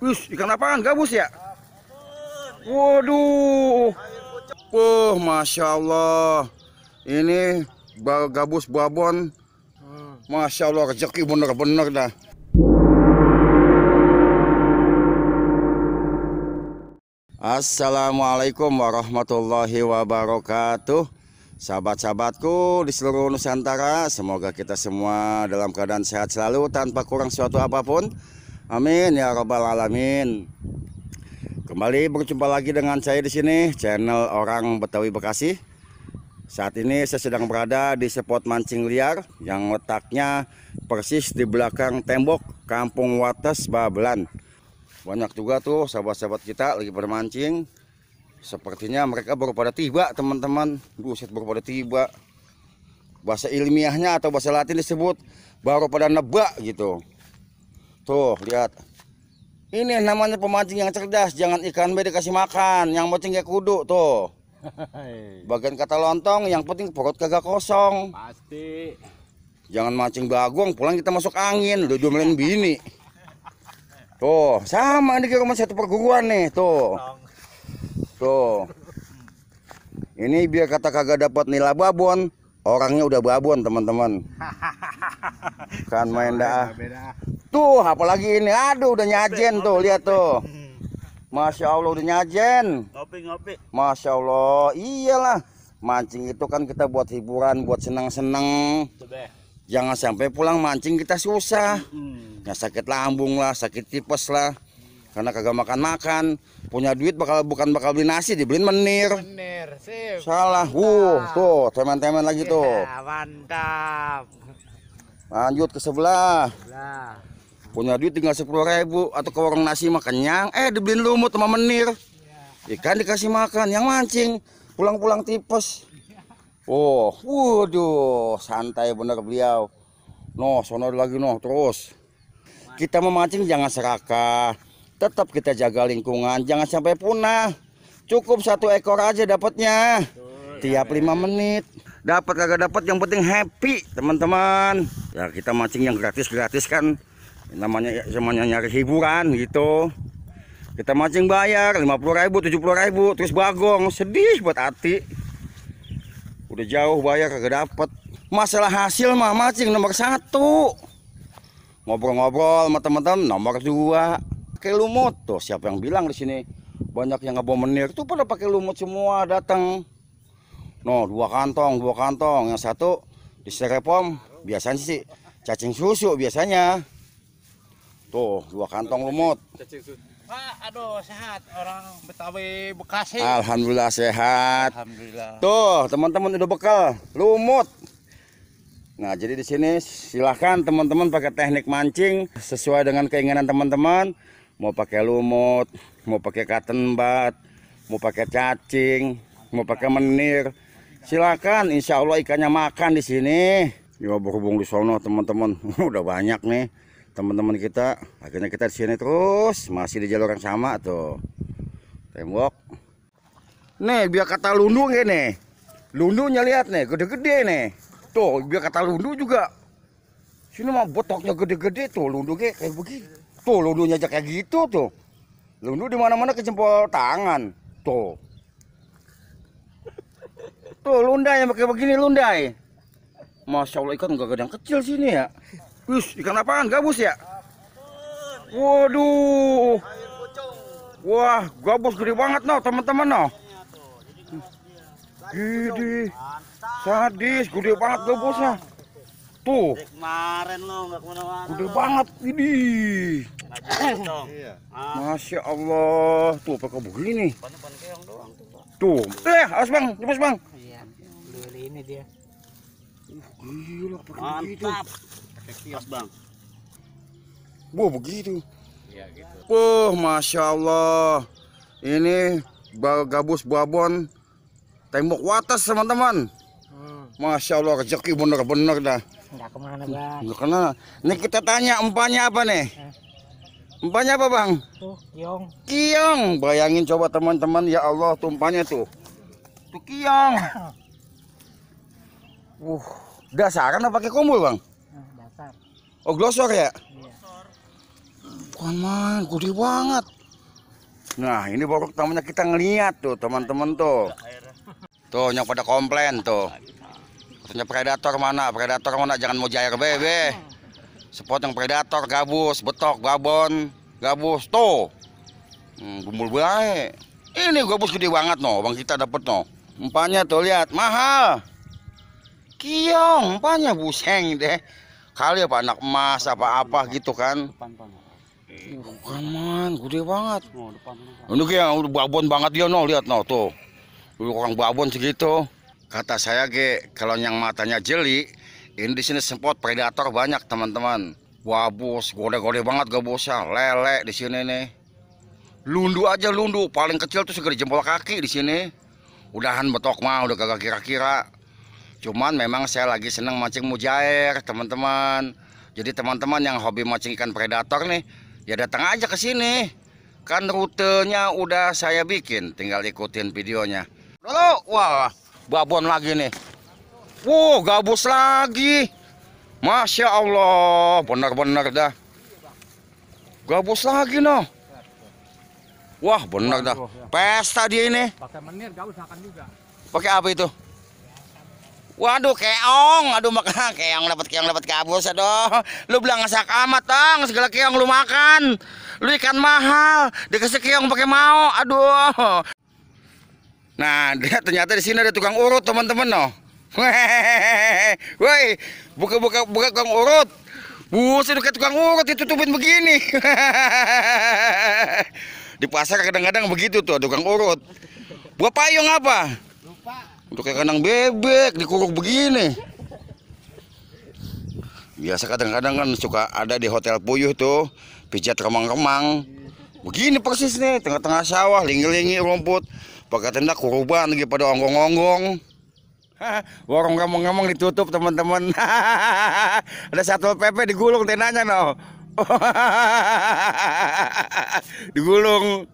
Wih, ikan apaan? Gabus ya? Waduh. Masya Allah. Ini gabus babon. Masya Allah, rezeki bener-bener dah. Assalamualaikum warahmatullahi wabarakatuh. Sahabat-sahabatku di seluruh Nusantara, semoga kita semua dalam keadaan sehat selalu tanpa kurang suatu apapun. Amin ya rabbal alamin. Kembali berjumpa lagi dengan saya di sini, channel Orang Betawi Bekasi. Saat ini saya sedang berada di spot mancing liar yang letaknya persis di belakang tembok Kampung Wates Babelan. Banyak juga tuh sahabat-sahabat kita lagi pada mancing. Sepertinya mereka baru pada tiba, teman-teman. Buset, baru pada tiba. Bahasa ilmiahnya atau bahasa Latin disebut baru pada nebak gitu. Tuh, lihat. Ini namanya pemancing yang cerdas. Jangan ikan be dikasih makan, yang penting kayak kudu tuh. Bagian kata lontong, yang penting perut kagak kosong. Pasti. Jangan mancing bagong, pulang kita masuk angin, udah diomelin bini. Tuh, sama di rumah satu perguruan nih, tuh. Tuh. Ini biar kata kagak dapat nilai babon, orangnya udah babon, teman-teman. Kan main dah. Tuh, apalagi ini, aduh udah nyajen tuh, lihat tuh. Masya Allah udah nyajen. Ngopi. Masya Allah, iyalah. Mancing itu kan kita buat hiburan, buat senang-senang. Jangan sampai pulang mancing kita susah. Ya sakit lambung lah, sakit tipes lah. Karena kagak makan-makan. Punya duit bukan bakal beli nasi, dibeliin menir. Menir, sip. Salah. Tuh, teman-teman lagi tuh. Ya, mantap. Lanjut ke sebelah. Lah. Punya duit tinggal 10.000 atau ke warung nasi mah kenyang, dibeliin lumut sama menir. Ikan dikasih makan, yang mancing pulang-pulang tipes. Waduh, santai bener beliau. Sono lagi terus. Kita memancing jangan serakah. Tetap kita jaga lingkungan, jangan sampai punah. Cukup 1 ekor aja dapatnya. Tiap 5 menit. Dapat kagak dapat, yang penting happy, teman-teman. Ya kita mancing yang gratis-gratis kan. Namanya nyari hiburan gitu. Kita mancing bayar 50.000, 70.000, terus bagong, sedih buat hati. Udah jauh bayar kagak dapet. Masalah hasil mah mancing nomor 1. Ngobrol-ngobrol sama teman-teman nomor 2. Pakai lumut tuh, siapa yang bilang di sini banyak yang nggak bawa menir tuh pada pakai lumut semua datang. 2 kantong, yang satu di styrofoam, biasanya sih cacing susu biasanya. Tuh 2 kantong lumut. Pak, aduh sehat orang Betawi Bekasi. Alhamdulillah sehat. Alhamdulillah. Tuh teman-teman udah bekal lumut. Nah jadi di sini silahkan teman-teman pakai teknik mancing sesuai dengan keinginan teman-teman. Mau pakai lumut, mau pakai cotton bud, mau pakai cacing, mau pakai menir. Silakan, insya Allah ikannya makan di sini. Ya berhubung di sono teman-teman udah banyak nih. Teman-teman kita, akhirnya kita di sini terus masih di jalur yang sama tuh. Tembok. Nih biar kata lundu nih. Lundunya lihat nih, gede-gede nih. Tuh, biar kata lundu juga. Sini mah botoknya gede-gede tuh, lundunya kayak begini. Tuh, lundunya aja kayak gitu tuh. Lundu di mana-mana ke jempol tangan. Tuh. Tuh, lundai yang pakai begini lundai. Masya Allah ikan gak yang kecil sini ya. Wih, ikan apaan? Gabus ya? Waduh. Wah, gabus gede banget teman-teman Gede. Sadis, gede banget gabusnya. Tuh. Kemarin lo nggak kemana-mana. Gede banget ini. Masya Allah. Tuh pakai begini. Tuh. Awas bang, lepas bang. Iya. Ini dia. Gila, Mantap. Pakai kios bang. Begitu. Iya gitu. Masya Allah. Ini gabus babon tembok Wates teman-teman. Masya Allah rezeki bener-bener dah. Nggak kemana bang. Nggak kena. Ini kita tanya umpannya apa nih? Umpannya apa bang? Tuh kiong. Kiong. Bayangin coba teman-teman, ya Allah tuh umpannya tuh. Tuh kiong. Dasaran apa pakai kumpul bang? Dasar. Oh glosor ya? Iya. Bukan main, gede banget. Nah, ini baru pertamanya kita ngeliat tuh teman-teman tuh. Tuh yang pada komplain tuh. Katanya predator mana, jangan mau jair bebe. Spot yang predator, gabus, betok, babon, gabus tuh. Gumbul baik. Ini gabus gede banget no, bang kita dapet no. Umpannya tuh lihat, mahal. Kiong, umpannya buseng deh. Kali apa anak emas apa-apa gitu kan. Bukan man, gede banget. Ini yang udah babon banget dia no, lihat no tuh. Orang babon segitu. Kata saya kalau yang matanya jeli, ini di sini spot predator banyak teman-teman. Gabus, gede-gede banget gabusnya, lele di sini nih. Lundu aja lundu, paling kecil tuh segede jempol kaki di sini. Udahan betok mah udah kagak kira-kira. Cuman memang saya lagi seneng mancing mujair teman-teman. Jadi teman-teman yang hobi mancing ikan predator nih, ya datang aja ke sini. Kan rutenya udah saya bikin, tinggal ikutin videonya. Dulu, wah. Babon lagi nih. Wow, gabus lagi. Masya Allah, benar-benar dah. Gabus lagi noh. Wah, benar dah. Pesta dia ini. Pakai menir gabus makan juga. Pakai apa itu? Waduh, keong. Aduh, makan keong dapat gabus. Aduh, lu bilang ngasak amat dong. Segala keong lu makan. Lu ikan mahal. Dikasih keong pakai mau. Aduh. Nah, ternyata di sini ada tukang urut teman-teman no. Woi, buka tukang urut. Buset dekat tukang urut ditutupin begini. Di pasar kadang-kadang begitu tuh tukang urut. Buat payung apa? Lupa. Untuk kayak kandang bebek dikuruk begini. Biasa kadang-kadang kan suka ada di hotel puyuh tuh, pijat remang-remang. Begini persis nih, tengah-tengah sawah, lingi-lingi rumput. Pakai tenda kuruban lagi pada onggong-onggong. Warung ngomong-ngomong ditutup teman-teman. Ada Satpol PP digulung tendanya no. Digulung.